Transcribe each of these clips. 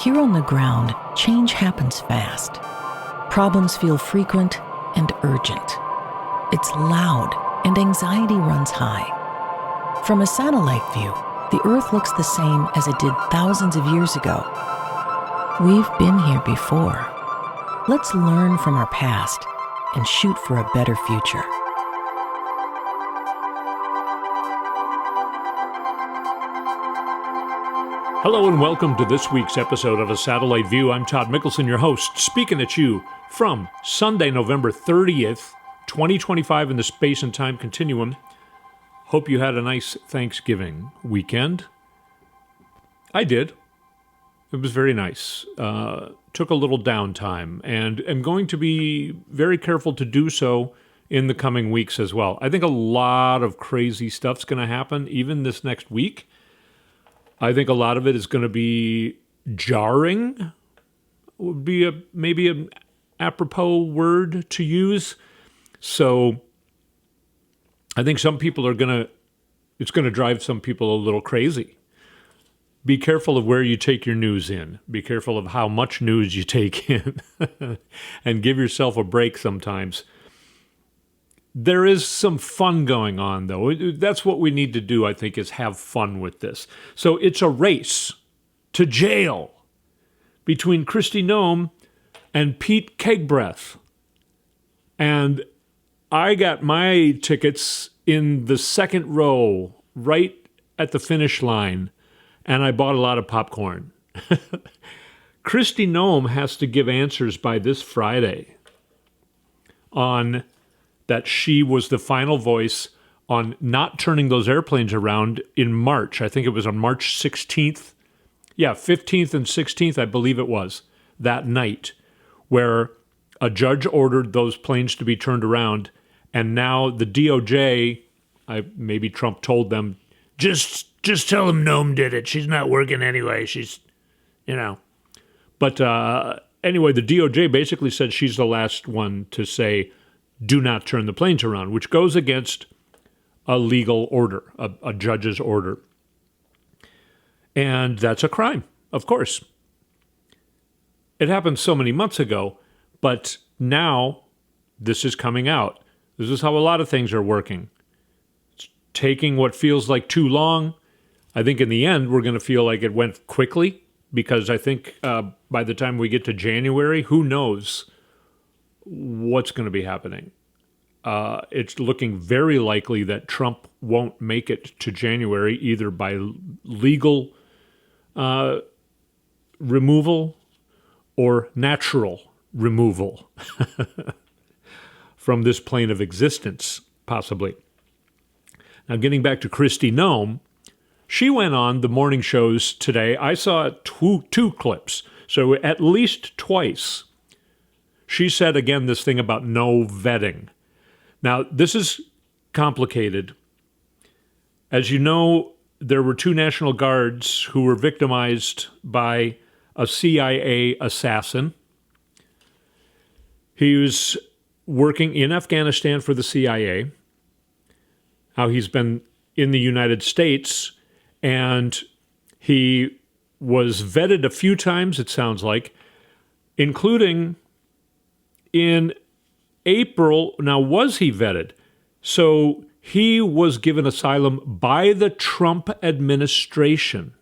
Here on the ground, change happens fast. Problems feel frequent and urgent. It's loud and anxiety runs high. From a satellite view, the Earth looks the same as it did thousands of years ago. We've been here before. Let's learn from our past and shoot for a better future. Hello and welcome to this week's episode of A Satellite View. I'm Todd Mickelson, your host, speaking at you from Sunday, November 30th, 2025 in the space and time continuum. Hope you had a nice Thanksgiving weekend. I did. It was very nice. Took a little downtime and am going to be very careful to do so in the coming weeks as well. I think a lot of crazy stuff's going to happen even this next week. I think a lot of it is going to be jarring, would be maybe an apropos word to use. So I think some people it's going to drive some people a little crazy. Be careful of where you take your news in. Be careful of how much news you take in and give yourself a break sometimes. There is some fun going on, though. That's what we need to do, I think, is have fun with this. So it's a race to jail between Kristi Noem and Pete KegBreth. And I got my tickets in the second row, right at the finish line, and I bought a lot of popcorn. Kristi Noem has to give answers by this Friday on that she was the final voice on not turning those airplanes around in March. I think it was on March 16th. Yeah, 15th and 16th, I believe it was, that night, where a judge ordered those planes to be turned around, and now the DOJ, maybe Trump told them, just tell them Noem did it. She's not working anyway. She's, But anyway, the DOJ basically said she's the last one to say, do not turn the planes around, which goes against a legal order, a judge's order. And that's a crime, of course. It happened so many months ago, but now this is coming out. This is how a lot of things are working. It's taking what feels like too long. I think in the end, we're going to feel like it went quickly, because I think by the time we get to January, who knows what's going to be happening. It's looking very likely that Trump won't make it to January, either by legal removal or natural removal from this plane of existence, possibly. Now, getting back to Kristi Noem, she went on the morning shows today. I saw two clips, so at least twice. She said, again, this thing about no vetting. Now, this is complicated. As you know, there were two National Guards who were victimized by a CIA assassin. He was working in Afghanistan for the CIA. How he's been in the United States, and he was vetted a few times, it sounds like, including in April. Now, was he vetted? So he was given asylum by the Trump administration.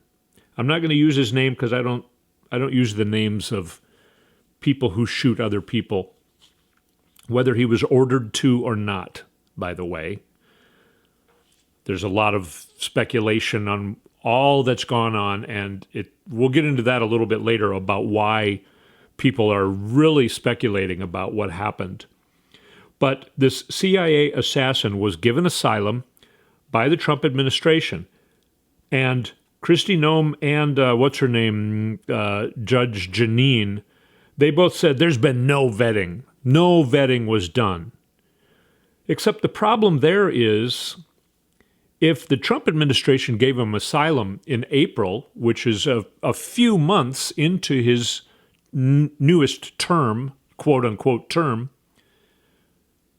I'm not going to use his name because I don't use the names of people who shoot other people, whether he was ordered to or not, by the way. There's a lot of speculation on all that's gone on, and we'll get into that a little bit later about why people are really speculating about what happened. But this CIA assassin was given asylum by the Trump administration. And Kristi Noem and what's her name, Judge Janine, they both said there's been no vetting. No vetting was done. Except the problem there is, if the Trump administration gave him asylum in April, which is a few months into his newest term, quote-unquote term,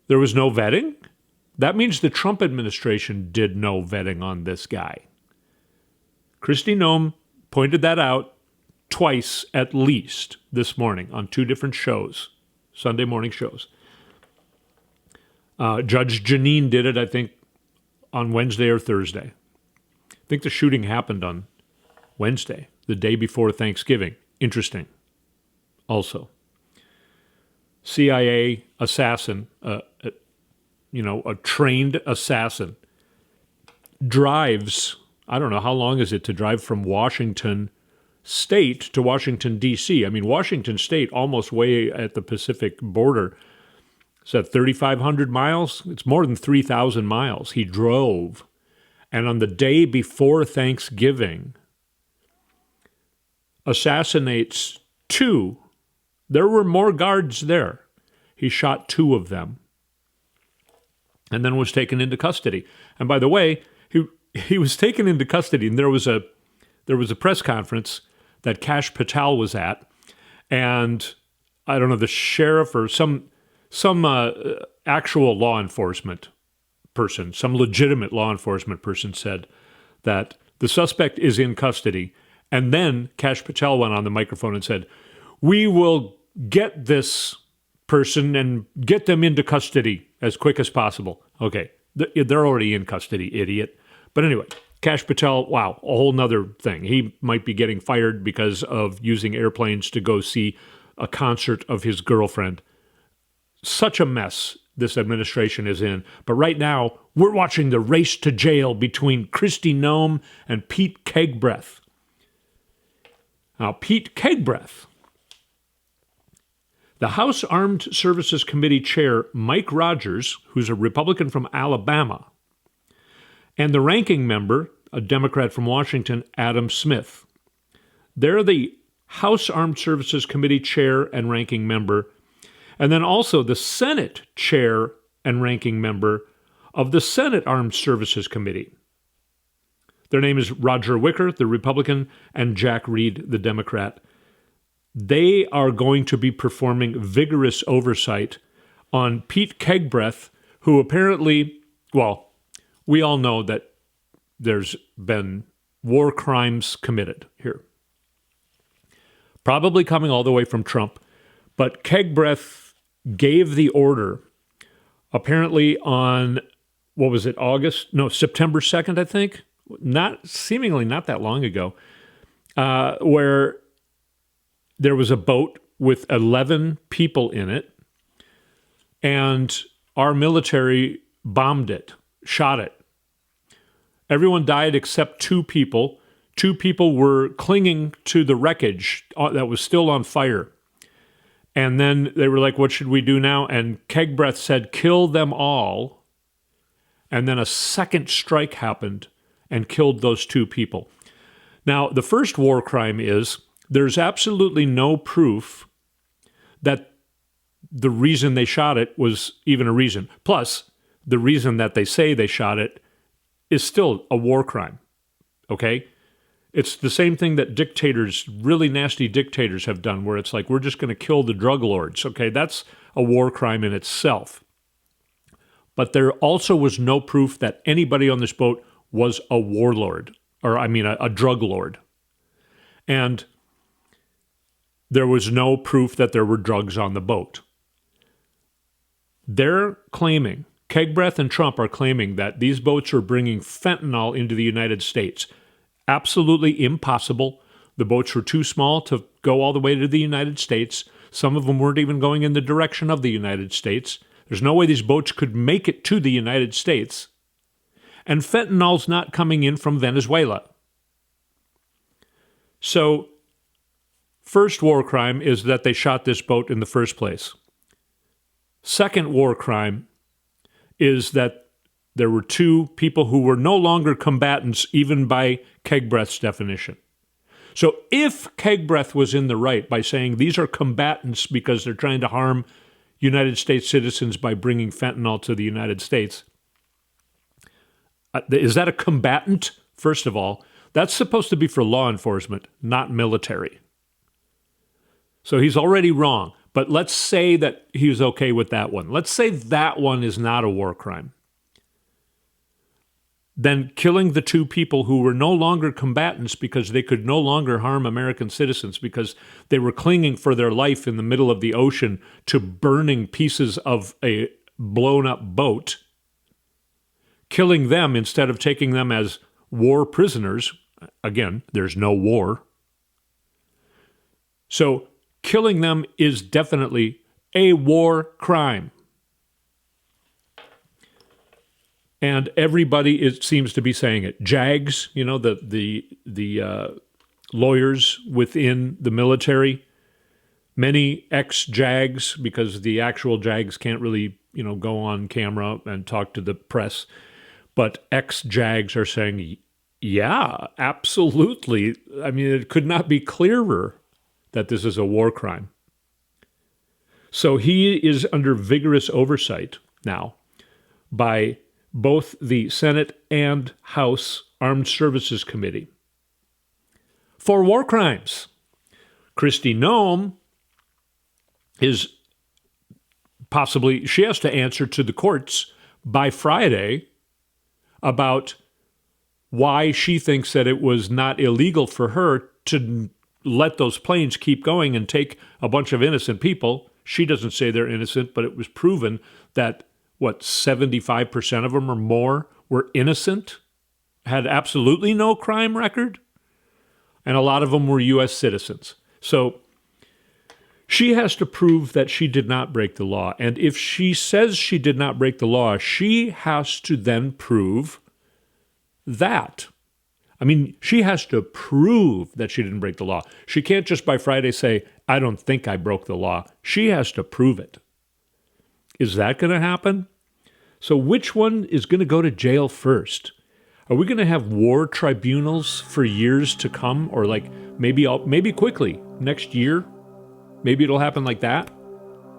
there was no vetting? That means the Trump administration did no vetting on this guy. Kristi Noem pointed that out twice at least this morning on 2 different shows, Sunday morning shows. Judge Janine did it, I think, on Wednesday or Thursday. I think the shooting happened on Wednesday, the day before Thanksgiving. Interesting. Also, CIA assassin, a trained assassin, drives, I don't know, how long is it to drive from Washington State to Washington, D.C.? I mean, Washington State, almost way at the Pacific border. Is that 3,500 miles? It's more than 3,000 miles. He drove. And on the day before Thanksgiving, assassinates 2. There were more guards there. He shot 2 of them and then was taken into custody. And by the way, he was taken into custody, and there was a press conference that Kash Patel was at, and I don't know, the sheriff or some actual law enforcement person, some legitimate law enforcement person said that the suspect is in custody. And then Kash Patel went on the microphone and said, "We will get this person and get them into custody as quick as possible." Okay, they're already in custody, idiot. But anyway, Kash Patel, wow, a whole nother thing. He might be getting fired because of using airplanes to go see a concert of his girlfriend. Such a mess this administration is in. But right now, we're watching the race to jail between Kristi Noem and Pete KegBreth. Now, Pete KegBreth, the House Armed Services Committee Chair Mike Rogers, who's a Republican from Alabama, and the ranking member, a Democrat from Washington, Adam Smith. They're the House Armed Services Committee Chair and ranking member, and then also the Senate Chair and ranking member of the Senate Armed Services Committee. Their name is Roger Wicker, the Republican, and Jack Reed, the Democrat. They are going to be performing vigorous oversight on Pete KegBreth, who apparently, well, we all know that there's been war crimes committed here. Probably coming all the way from Trump. But KegBreth gave the order apparently on, September 2nd, I think? Seemingly not that long ago, where there was a boat with 11 people in it, and our military bombed it, shot it. Everyone died except 2 people. 2 people were clinging to the wreckage that was still on fire. And then they were like, what should we do now? And KegBreth said, kill them all. And then a second strike happened and killed those 2 people. Now, the first war crime is there's absolutely no proof that the reason they shot it was even a reason. Plus, the reason that they say they shot it is still a war crime, okay? It's the same thing that dictators, really nasty dictators, have done, where it's like, we're just going to kill the drug lords, okay? That's a war crime in itself. But there also was no proof that anybody on this boat was a warlord, a drug lord. And there was no proof that there were drugs on the boat. They're claiming, KegBreth and Trump are claiming that these boats are bringing fentanyl into the United States. Absolutely impossible. The boats were too small to go all the way to the United States. Some of them weren't even going in the direction of the United States. There's no way these boats could make it to the United States. And fentanyl's not coming in from Venezuela. So, first war crime is that they shot this boat in the first place. Second war crime is that there were 2 people who were no longer combatants, even by KegBreth's definition. So if KegBreth was in the right by saying these are combatants because they're trying to harm United States citizens by bringing fentanyl to the United States, is that a combatant? First of all, that's supposed to be for law enforcement, not military. So he's already wrong. But let's say that he was okay with that one. Let's say that one is not a war crime. than killing the two people who were no longer combatants because they could no longer harm American citizens because they were clinging for their life in the middle of the ocean to burning pieces of a blown-up boat, killing them instead of taking them as war prisoners. Again, there's no war. So killing them is definitely a war crime. And everybody seems to be saying it. JAGs, the lawyers within the military, many ex-JAGs, because the actual JAGs can't really, go on camera and talk to the press. But ex-JAGs are saying, yeah, absolutely. I mean, it could not be clearer that this is a war crime. So he is under vigorous oversight now by both the Senate and House Armed Services Committee for war crimes. Kristi Noem is she has to answer to the courts by Friday about why she thinks that it was not illegal for her to let those planes keep going and take a bunch of innocent people. She doesn't say they're innocent, but it was proven that 75% of them or more were innocent, had absolutely no crime record, and a lot of them were U.S. citizens. So she has to prove that she did not break the law. And if she says she did not break the law, she has to then prove that. I mean, she has to prove that she didn't break the law. She can't just by Friday say, I don't think I broke the law. She has to prove it. Is that going to happen? So which one is going to go to jail first? Are we going to have war tribunals for years to come? Or maybe quickly, next year? Maybe it'll happen like that.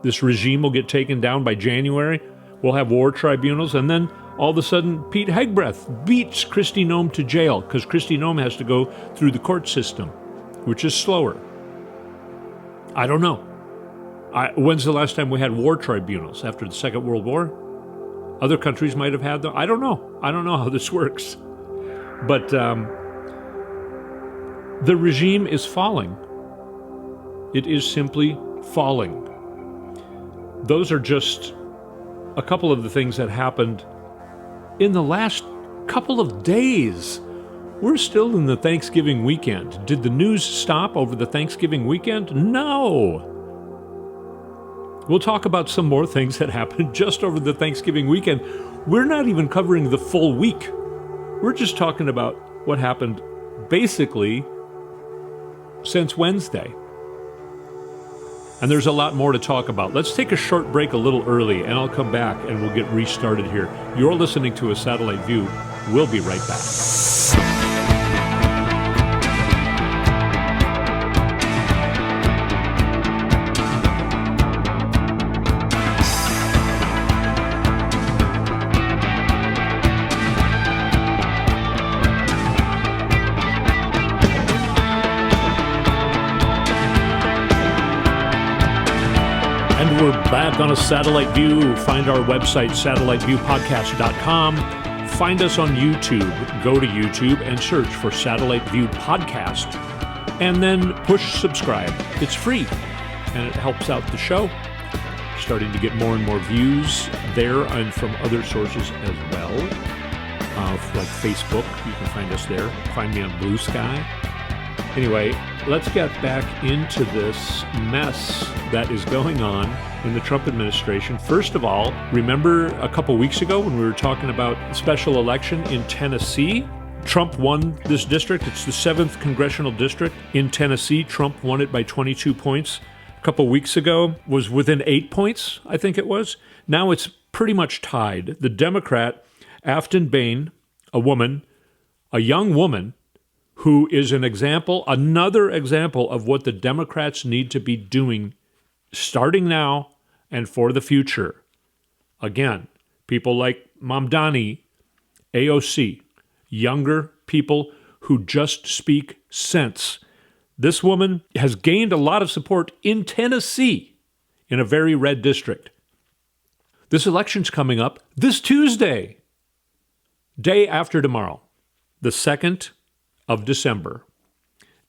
This regime will get taken down by January. We'll have war tribunals. And then all of a sudden, Pete KegBreth beats Kristi Noem to jail because Kristi Noem has to go through the court system, which is slower. I don't know. When's the last time we had war tribunals? After the Second World War? Other countries might have had them. I don't know. I don't know how this works. But the regime is falling. It is simply falling. Those are just a couple of the things that happened in the last couple of days. We're still in the Thanksgiving weekend. Did the news stop over the Thanksgiving weekend? No. We'll talk about some more things that happened just over the Thanksgiving weekend. We're not even covering the full week. We're just talking about what happened basically since Wednesday. And there's a lot more to talk about. Let's take a short break a little early, and I'll come back and we'll get restarted here. You're listening to A Satellite View. We'll be right back. We're back on A Satellite View. Find our website, satelliteviewpodcast.com. Find us on YouTube. Go to YouTube and search for Satellite View Podcast. And then push subscribe. It's free, and it helps out the show. Starting to get more and more views there and from other sources as well. Like Facebook, you can find us there. Find me on Blue Sky. Anyway, let's get back into this mess that is going on in the Trump administration. First of all, remember a couple weeks ago when we were talking about a special election in Tennessee? Trump won this district. It's the 7th congressional district in Tennessee. Trump won it by 22 points. A couple weeks ago was within 8 points, I think it was. Now it's pretty much tied. The Democrat, Afton Bain, a young woman, who is another example of what the Democrats need to be doing starting now and for the future. Again, people like Mamdani, AOC, younger people who just speak sense. This woman has gained a lot of support in Tennessee, in a very red district. This election's coming up this Tuesday. day after tomorrow, the 2nd of December,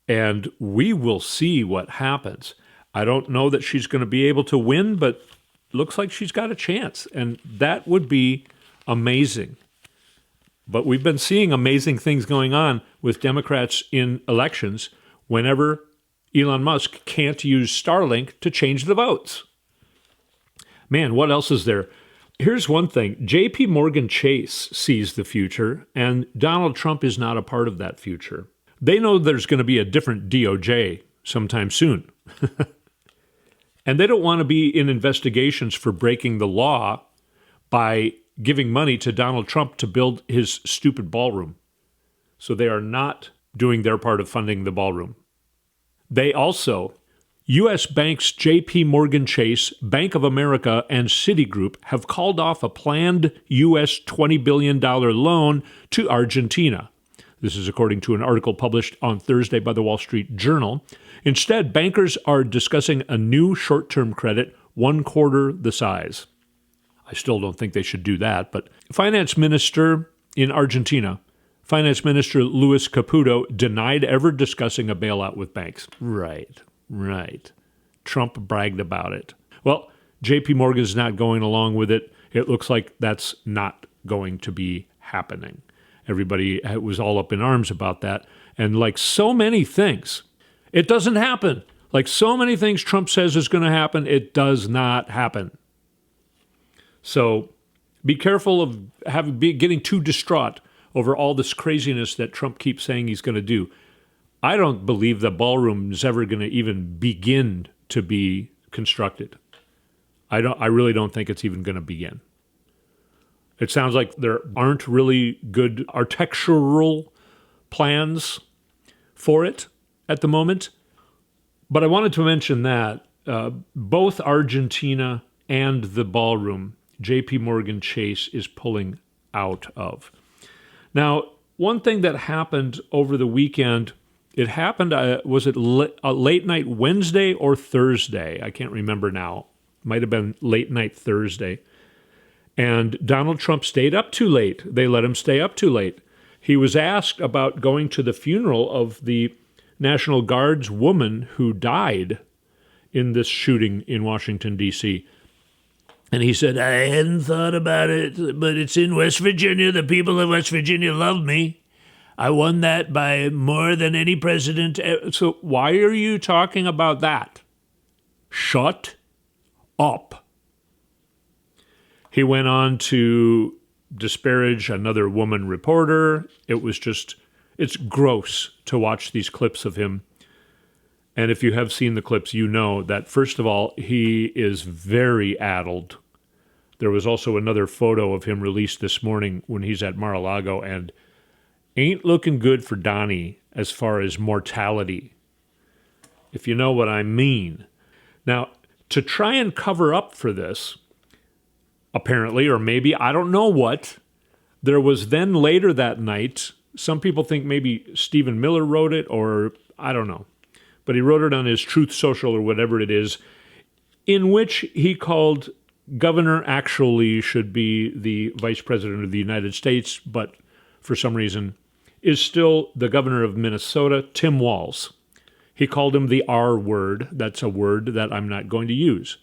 and we will see what happens. I don't know that she's going to be able to win, but looks like she's got a chance, and that would be amazing. But we've been seeing amazing things going on with Democrats in elections whenever Elon Musk can't use Starlink to change the votes. Man, what else is there? Here's one thing. JP Morgan Chase sees the future, and Donald Trump is not a part of that future. They know there's going to be a different DOJ sometime soon. And they don't want to be in investigations for breaking the law by giving money to Donald Trump to build his stupid ballroom. So they are not doing their part of funding the ballroom. They also, U.S. banks JP Morgan Chase, Bank of America, and Citigroup have called off a planned U.S. $20 billion loan to Argentina. This is according to an article published on Thursday by the Wall Street Journal. Instead, bankers are discussing a new short-term credit, 1/4 the size. I still don't think they should do that, but Finance Minister in Argentina, Finance Minister Luis Caputo, denied ever discussing a bailout with banks. Right. Trump bragged about it. Well, JP Morgan's not going along with it. It looks like that's not going to be happening. Everybody was all up in arms about that. And like so many things, it doesn't happen. Like so many things Trump says is going to happen, it does not happen. So be careful of getting too distraught over all this craziness that Trump keeps saying he's going to do. I don't believe the ballroom is ever going to even begin to be constructed. I really don't think it's even going to begin. It sounds like there aren't really good architectural plans for it at the moment. But I wanted to mention that both Argentina and the ballroom, JP Morgan Chase is pulling out of. Now, one thing that happened over the weekend, it happened, was it late night Wednesday or Thursday? I can't remember now. Might have been late night Thursday. And Donald Trump stayed up too late. They let him stay up too late. He was asked about going to the funeral of the National Guard's woman who died in this shooting in Washington, D.C. And he said, I hadn't thought about it, but it's in West Virginia. The people of West Virginia love me. I won that by more than any president. So why are you talking about that? Shut up. He went on to disparage another woman reporter. It's gross to watch these clips of him. And if you have seen the clips, you know that, first of all, he is very addled. There was also another photo of him released this morning when he's at Mar-a-Lago, and ain't looking good for Donnie as far as mortality, if you know what I mean. Now, to try and cover up for this, apparently, or maybe, I don't know what, there was then later that night, some people think maybe Stephen Miller wrote it, or I don't know, but he wrote it on his Truth Social or whatever it is, in which he called Governor actually should be the Vice President of the United States, but for some reason is still the governor of Minnesota, Tim Walz. He called him the R word. That's a word that I'm not going to use.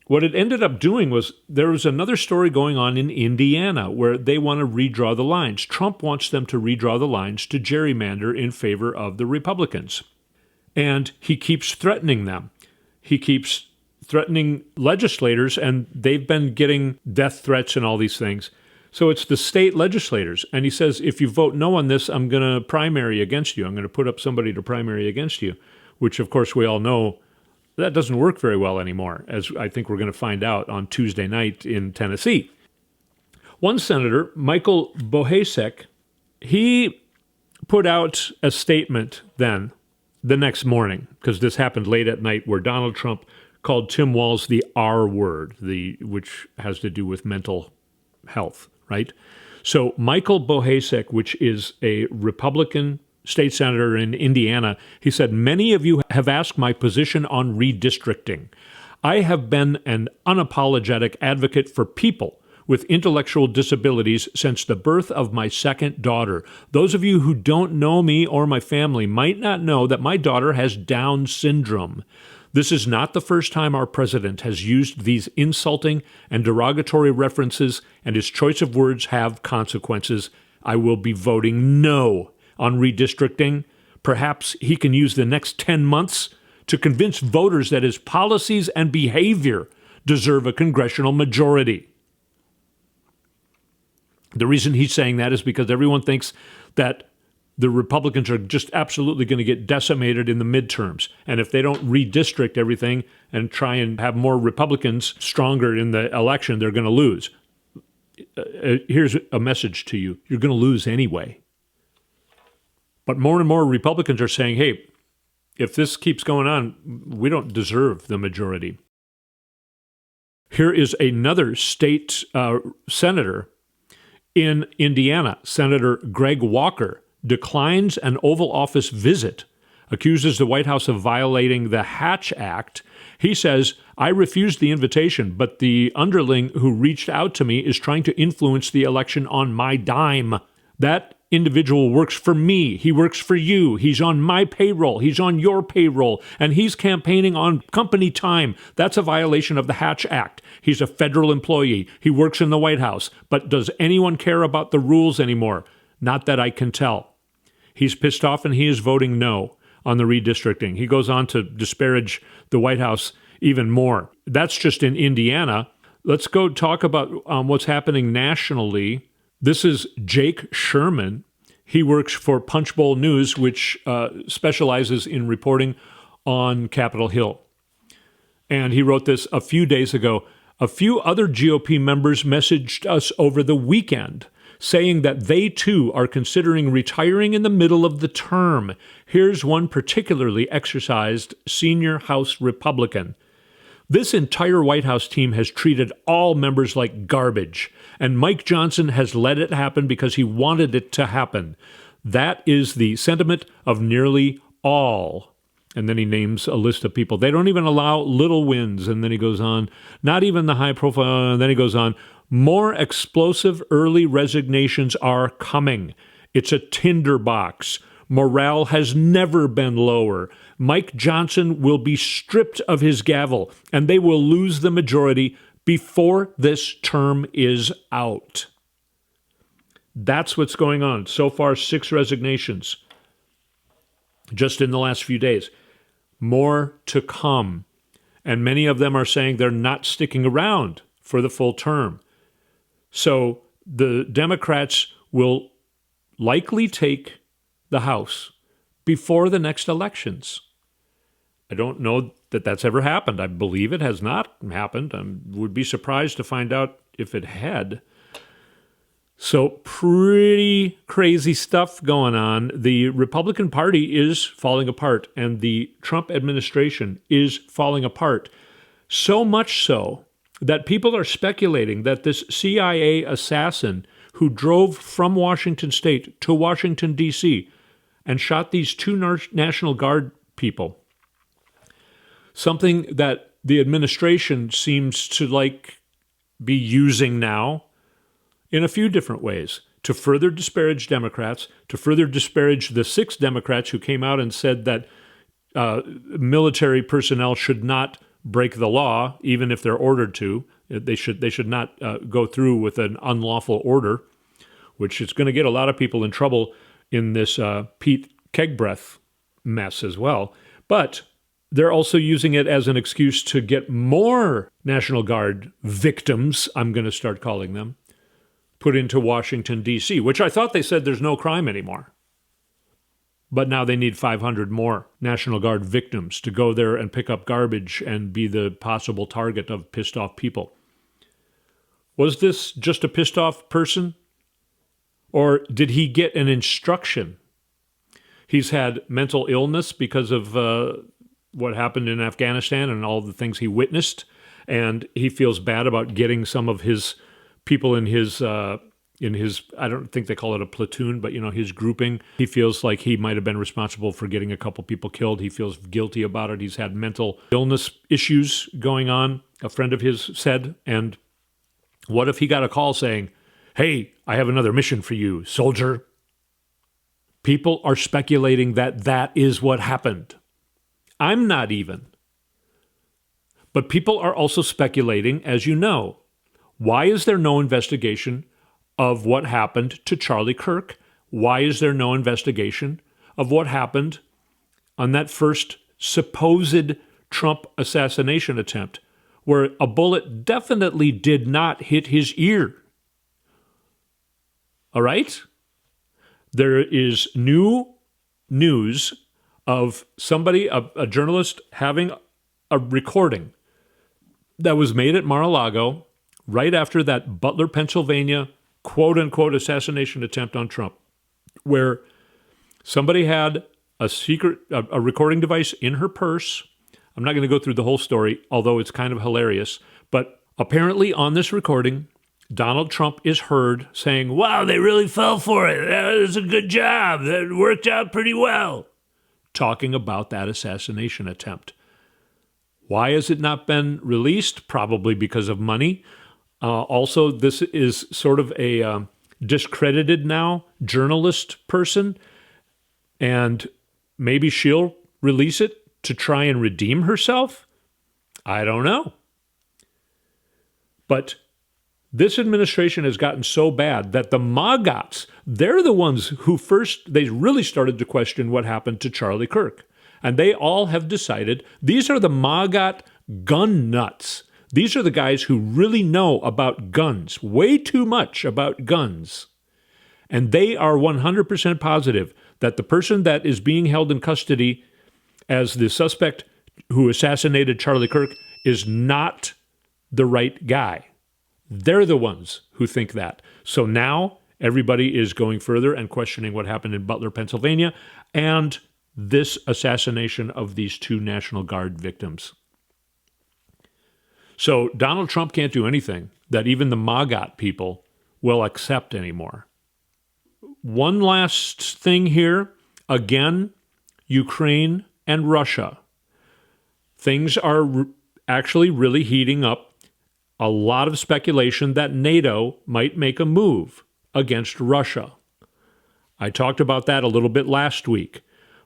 What it ended up doing was there was another story going on in Indiana where they want to redraw the lines. Trump wants them to redraw the lines to gerrymander in favor of the Republicans. And he keeps threatening them. He keeps threatening legislators, and they've been getting death threats and all these things. So it's the state legislators. And he says, if you vote no on this, I'm going to primary against you. I'm going to put up somebody to primary against you, which, of course, we all know that doesn't work very well anymore, as I think we're going to find out on Tuesday night in Tennessee. One senator, Michael Bohasek, he put out a statement then the next morning, because this happened late at night, where Donald Trump called Tim Walz the R word, which has to do with mental health, right? So Michael Bohasek, which is a Republican state senator in Indiana, he said, many of you have asked my position on redistricting. I have been an unapologetic advocate for people with intellectual disabilities since the birth of my second daughter. Those of you who don't know me or my family might not know that my daughter has Down syndrome. This is not the first time our president has used these insulting and derogatory references, and his choice of words have consequences. I will be voting no on redistricting. Perhaps he can use the next 10 months to convince voters that his policies and behavior deserve a congressional majority. The reason he's saying that is because everyone thinks that the Republicans are just absolutely going to get decimated in the midterms. And if they don't redistrict everything and try and have more Republicans stronger in the election, they're going to lose. Here's a message to you. You're going to lose anyway. But more and more Republicans are saying, hey, if this keeps going on, we don't deserve the majority. Here is another state senator in Indiana. Senator Greg Walker declines an Oval Office visit, accuses the White House of violating the Hatch Act. He says, I refused the invitation, but the underling who reached out to me is trying to influence the election on my dime. That individual works for me. He works for you. He's on my payroll. He's on your payroll. And he's campaigning on company time. That's a violation of the Hatch Act. He's a federal employee. He works in the White House. But does anyone care about the rules anymore? Not that I can tell. He's pissed off and he is voting no on the redistricting. He goes on to disparage the White House even more. That's just in Indiana. Let's go talk about what's happening nationally. This is Jake Sherman. He works for Punchbowl News, which specializes in reporting on Capitol Hill. And he wrote this a few days ago. A few other GOP members messaged us over the weekend saying that they too are considering retiring in the middle of the term. Here's one particularly exercised senior House Republican. This entire White House team has treated all members like garbage, and Mike Johnson has let it happen because he wanted it to happen. That is the sentiment of nearly all. And then he names a list of people. They don't even allow little wins. And then he goes on, not even the high profile. And then he goes on, more explosive early resignations are coming. It's a tinderbox. Morale has never been lower. Mike Johnson will be stripped of his gavel, and they will lose the majority before this term is out. That's what's going on. So far, 6 resignations just in the last few days. More to come. And many of them are saying they're not sticking around for the full term. So the Democrats will likely take the House before the next elections. I don't know that that's ever happened. I believe it has not happened. I would be surprised to find out if it had. So pretty crazy stuff going on. The Republican Party is falling apart, and the Trump administration is falling apart. So much so that people are speculating that this CIA assassin who drove from Washington State to Washington, D.C., and shot these 2 National Guard people, something that the administration seems to be using now in a few different ways to further disparage Democrats, to further disparage the 6 Democrats who came out and said that military personnel should not break the law, even if they're ordered to. They should not go through with an unlawful order, which is going to get a lot of people in trouble in this Pete KegBreth mess as well. But they're also using it as an excuse to get more National Guard victims, I'm going to start calling them, put into Washington, D.C., which I thought they said there's no crime anymore. But now they need 500 more National Guard victims to go there and pick up garbage and be the possible target of pissed off people. Was this just a pissed off person? Or did he get an instruction? He's had mental illness because of what happened in Afghanistan and all the things he witnessed, and he feels bad about getting some of his people in his, I don't think they call it a platoon, but, his grouping. He feels like he might have been responsible for getting a couple people killed. He feels guilty about it. He's had mental illness issues going on, a friend of his said, and What if he got a call saying, hey, I have another mission for you, soldier? People are speculating that that is what happened. I'm not even. But people are also speculating, as you know. Why is there no investigation of what happened to Charlie Kirk? Why is there no investigation of what happened on that first supposed Trump assassination attempt, where a bullet definitely did not hit his ear? All right? There is new news of somebody, a journalist, having a recording that was made at Mar-a-Lago right after that Butler, Pennsylvania, quote-unquote assassination attempt on Trump, where somebody had a recording device in her purse. I'm not going to go through the whole story, although it's kind of hilarious. But apparently on this recording, Donald Trump is heard saying, wow, they really fell for it. That was a good job. That worked out pretty well. Talking about that assassination attempt. Why has it not been released? Probably because of money. Also, this is sort of a discredited now journalist person, and maybe she'll release it to try and redeem herself? I don't know. But this administration has gotten so bad that the MAGAs, they're the ones who they really started to question what happened to Charlie Kirk. And they all have decided these are the MAGA gun nuts. These are the guys who really know about guns, way too much about guns. And they are 100% positive that the person that is being held in custody as the suspect who assassinated Charlie Kirk is not the right guy. They're the ones who think that. So now everybody is going further and questioning what happened in Butler, Pennsylvania, and this assassination of these two National Guard victims. So Donald Trump can't do anything that even the MAGA people will accept anymore. One last thing here. Again, Ukraine and Russia. Things are actually really heating up. A lot of speculation that NATO might make a move against Russia. I talked about that a little bit last week,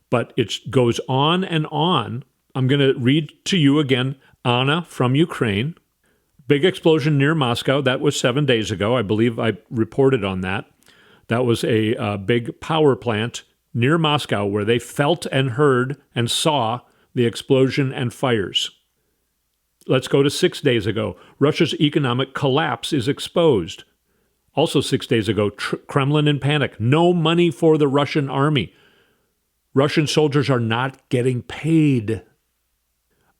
but it goes on and on. I'm going to read to you again, Anna from Ukraine. Big explosion near Moscow. That was 7 days ago. I believe I reported on that. That was a big power plant near Moscow where they felt and heard and saw the explosion and fires. Let's go to 6 days ago. Russia's economic collapse is exposed. Also 6 days ago, Kremlin in panic. No money for the Russian army. Russian soldiers are not getting paid.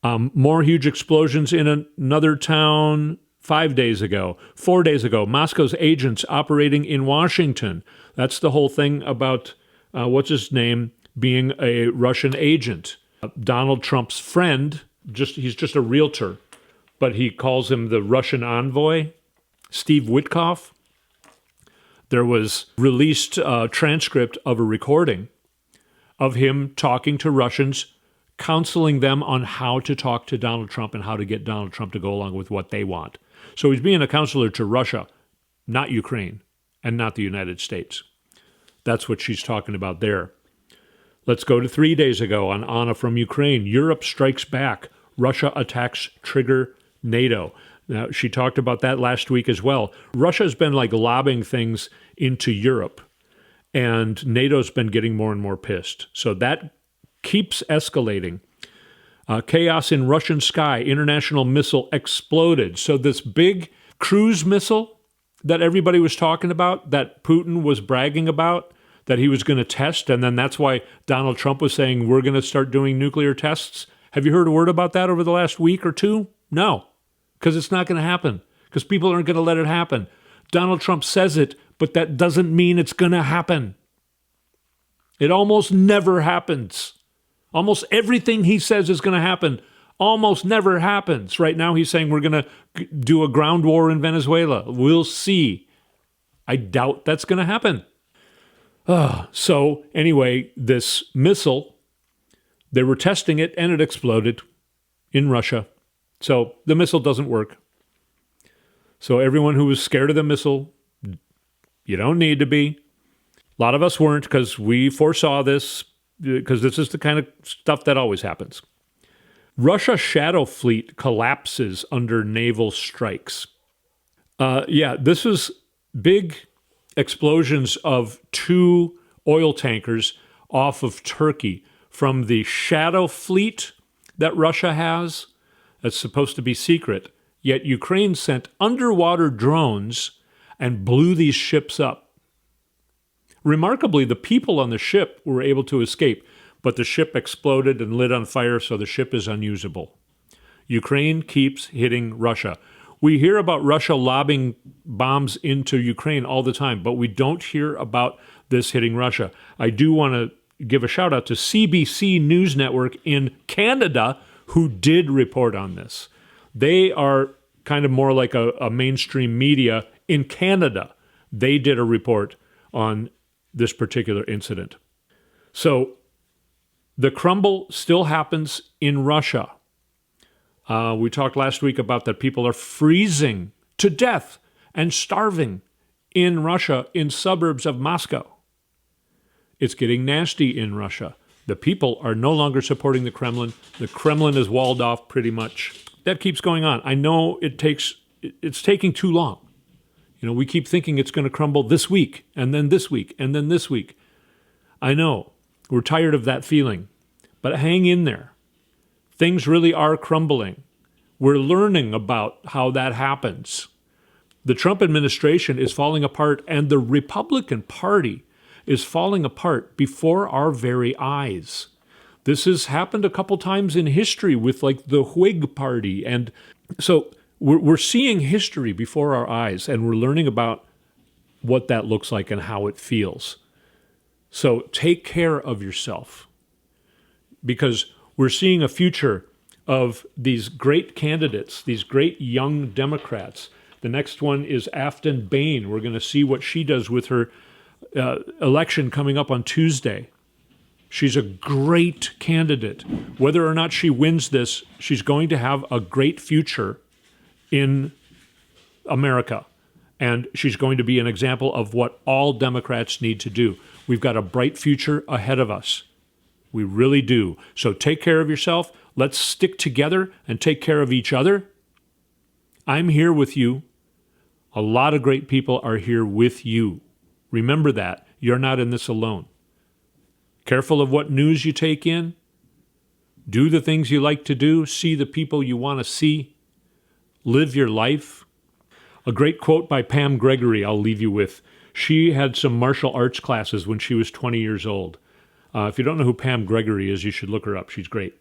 More huge explosions in another town 5 days ago. 4 days ago, Moscow's agents operating in Washington. That's the whole thing about, what's his name, being a Russian agent. Donald Trump's friend, he's just a realtor, but he calls him the Russian envoy, Steve Witkoff. There was released a transcript of a recording of him talking to Russians, counseling them on how to talk to Donald Trump and how to get Donald Trump to go along with what they want. So he's being a counselor to Russia, not Ukraine, and not the United States. That's what she's talking about there. Let's go to 3 days ago on Anna from Ukraine. Europe strikes back. Russia attacks trigger NATO. Now, she talked about that last week as well. Russia's been lobbing things into Europe, and NATO's been getting more and more pissed. So that keeps escalating. Chaos in Russian sky. International missile exploded. So this big cruise missile that everybody was talking about, that Putin was bragging about, that he was going to test, and then that's why Donald Trump was saying we're going to start doing nuclear tests. Have you heard a word about that over the last week or two? No, because it's not going to happen, because people aren't going to let it happen. Donald Trump says it, but that doesn't mean it's going to happen. It almost never happens. Almost everything he says is going to happen almost never happens. Right now he's saying we're going to do a ground war in Venezuela. We'll see. I doubt that's going to happen. So anyway, this missile, they were testing it and it exploded in Russia. So the missile doesn't work. So everyone who was scared of the missile, you don't need to be. A lot of us weren't because we foresaw this, because this is the kind of stuff that always happens. Russia's shadow fleet collapses under naval strikes. This is big explosions of 2 oil tankers off of Turkey from the shadow fleet that Russia has. That's supposed to be secret. Yet Ukraine sent underwater drones and blew these ships up. Remarkably, the people on the ship were able to escape, but the ship exploded and lit on fire, so the ship is unusable. Ukraine keeps hitting Russia. We hear about Russia lobbing bombs into Ukraine all the time, but we don't hear about this hitting Russia. I do want to give a shout out to CBC News Network in Canada, who did report on this. They are kind of more like a mainstream media in Canada. They did a report on this particular incident. So the crumble still happens in Russia. We talked last week about that people are freezing to death and starving in Russia in suburbs of Moscow. It's getting nasty in Russia. The people are no longer supporting the Kremlin. The Kremlin is walled off pretty much. That keeps going on. I know it's taking too long. We keep thinking it's going to crumble this week, and then this week, and then this week. I know. We're tired of that feeling. But hang in there. Things really are crumbling. We're learning about how that happens. The Trump administration is falling apart, and the Republican Party is falling apart before our very eyes. This has happened a couple times in history with like the Whig Party. And so we're seeing history before our eyes, and we're learning about what that looks like and how it feels. So take care of yourself, because we're seeing a future of these great candidates, these great young Democrats. The next one is Afton Bain. We're going to see what she does with her election coming up on Tuesday. She's a great candidate. Whether or not she wins this, she's going to have a great future in America. And she's going to be an example of what all Democrats need to do. We've got a bright future ahead of us. We really do. So take care of yourself. Let's stick together and take care of each other. I'm here with you. A lot of great people are here with you. Remember that. You're not in this alone. Careful of what news you take in. Do the things you like to do. See the people you want to see. Live your life. A great quote by Pam Gregory I'll leave you with. She had some martial arts classes when she was 20 years old. If you don't know who Pam Gregory is, you should look her up. She's great.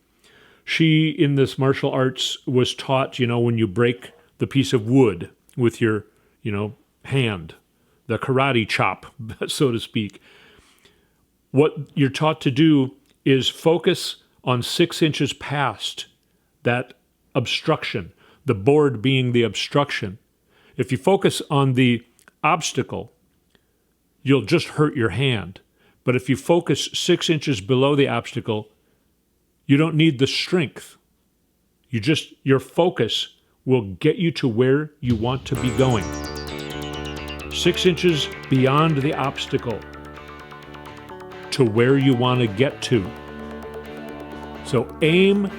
She, in this martial arts, was taught, when you break the piece of wood with your, hand, the karate chop, so to speak. What you're taught to do is focus on 6 inches past that obstruction, the board being the obstruction. If you focus on the obstacle, you'll just hurt your hand. But if you focus 6 inches below the obstacle, you don't need the strength. Your focus will get you to where you want to be going. 6 inches beyond the obstacle to where you want to get to. So aim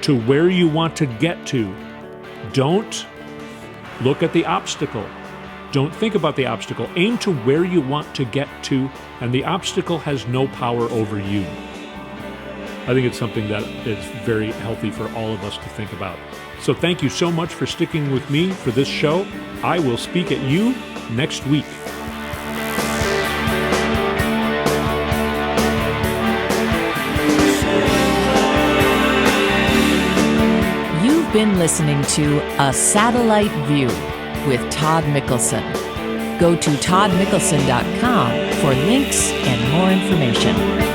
to where you want to get to. Don't look at the obstacle. Don't think about the obstacle. Aim to where you want to get to, and the obstacle has no power over you. I think it's something that is very healthy for all of us to think about. So thank you so much for sticking with me for this show. I will speak at you next week. You've been listening to A Satellite View with Todd Mickelson. Go to toddmickelson.com for links and more information.